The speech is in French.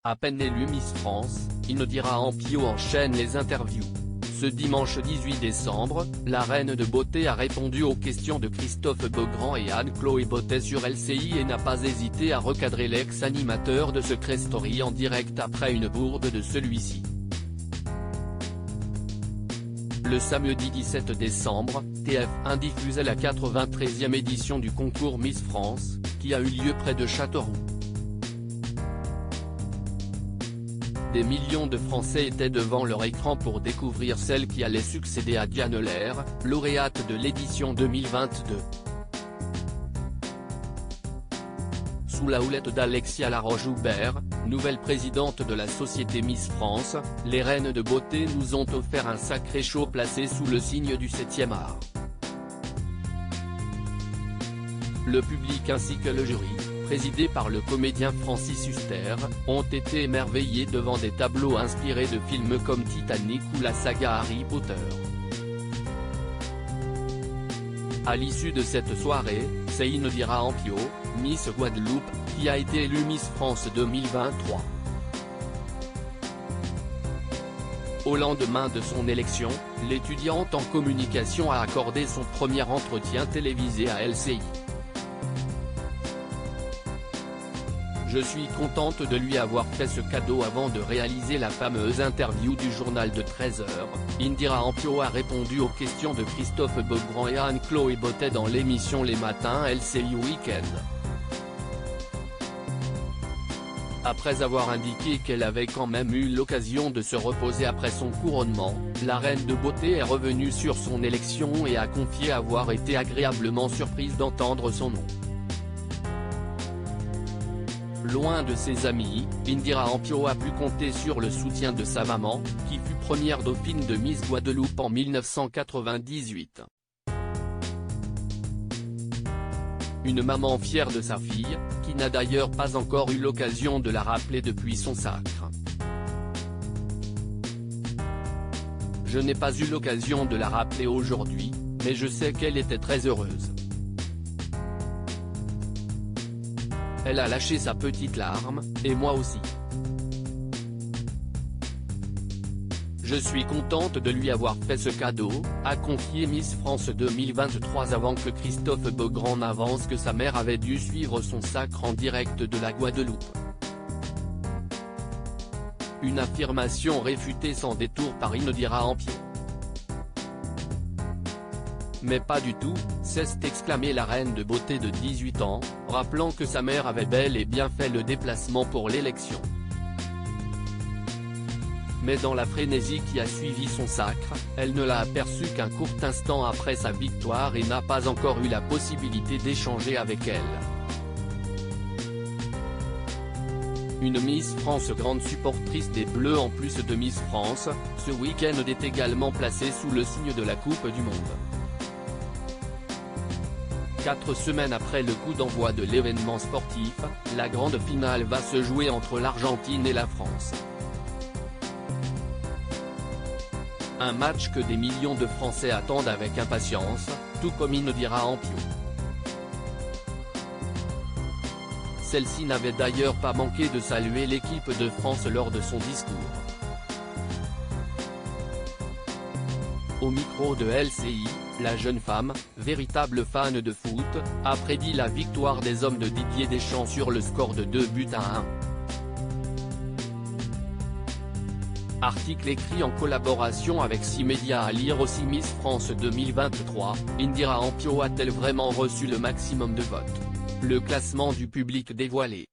À peine élue Miss France, Indira Ampio enchaîne les interviews. Ce dimanche 18 décembre, la reine de beauté a répondu aux questions de Christophe Beaugrand et Anne-Chloé Bottet sur LCI et n'a pas hésité à recadrer l'ex-animateur de Secret Story en direct après une bourde de celui-ci. Le samedi 17 décembre, TF1 diffusait la 93e édition du concours Miss France, qui a eu lieu près de Châteauroux. Des millions de Français étaient devant leur écran pour découvrir celle qui allait succéder à Diane Lair, lauréate de l'édition 2022. Sous la houlette d'Alexia Laroche-Joubert, nouvelle présidente de la société Miss France, les reines de beauté nous ont offert un sacré show placé sous le signe du 7e art. Le public ainsi que le jury, présidé par le comédien Francis Huster, ont été émerveillés devant des tableaux inspirés de films comme Titanic ou la saga Harry Potter. À l'issue de cette soirée, c'est Indira Ampio, Miss Guadeloupe, qui a été élue Miss France 2023. Au lendemain de son élection, l'étudiante en communication a accordé son premier entretien télévisé à LCI. Je suis contente de lui avoir fait ce cadeau avant de réaliser la fameuse interview du journal de 13h, Indira Ampio a répondu aux questions de Christophe Beaugrand et Anne-Chloé Bottet dans l'émission Les Matins LCI Week-end. Après avoir indiqué qu'elle avait quand même eu l'occasion de se reposer après son couronnement, la reine de beauté est revenue sur son élection et a confié avoir été agréablement surprise d'entendre son nom. Loin de ses amis, Indira Ampio a pu compter sur le soutien de sa maman, qui fut première dauphine de Miss Guadeloupe en 1998. Une maman fière de sa fille, qui n'a d'ailleurs pas encore eu l'occasion de la rappeler depuis son sacre. Je n'ai pas eu l'occasion de la rappeler aujourd'hui, mais je sais qu'elle était très heureuse. Elle a lâché sa petite larme, et moi aussi. Je suis contente de lui avoir fait ce cadeau, a confié Miss France 2023 avant que Christophe Beaugrand n'avance que sa mère avait dû suivre son sacre en direct de la Guadeloupe. Une affirmation réfutée sans détour par Indira Ampio. Mais pas du tout, s'est exclamée la reine de beauté de 18 ans, rappelant que sa mère avait bel et bien fait le déplacement pour l'élection. Mais dans la frénésie qui a suivi son sacre, elle ne l'a aperçu qu'un court instant après sa victoire et n'a pas encore eu la possibilité d'échanger avec elle. Une Miss France grande supportrice des Bleus en plus de Miss France, ce week-end est également placée sous le signe de la Coupe du Monde. 4 semaines après le coup d'envoi de l'événement sportif, la grande finale va se jouer entre l'Argentine et la France. Un match que des millions de Français attendent avec impatience, tout comme Indira Ampio. Celle-ci n'avait d'ailleurs pas manqué de saluer l'équipe de France lors de son discours. Au micro de LCI, la jeune femme, véritable fan de foot, a prédit la victoire des hommes de Didier Deschamps sur le score de 2-1. Article écrit en collaboration avec 6 médias à lire aussi Miss France 2023, Indira Ampio a-t-elle vraiment reçu le maximum de votes? Le classement du public dévoilé.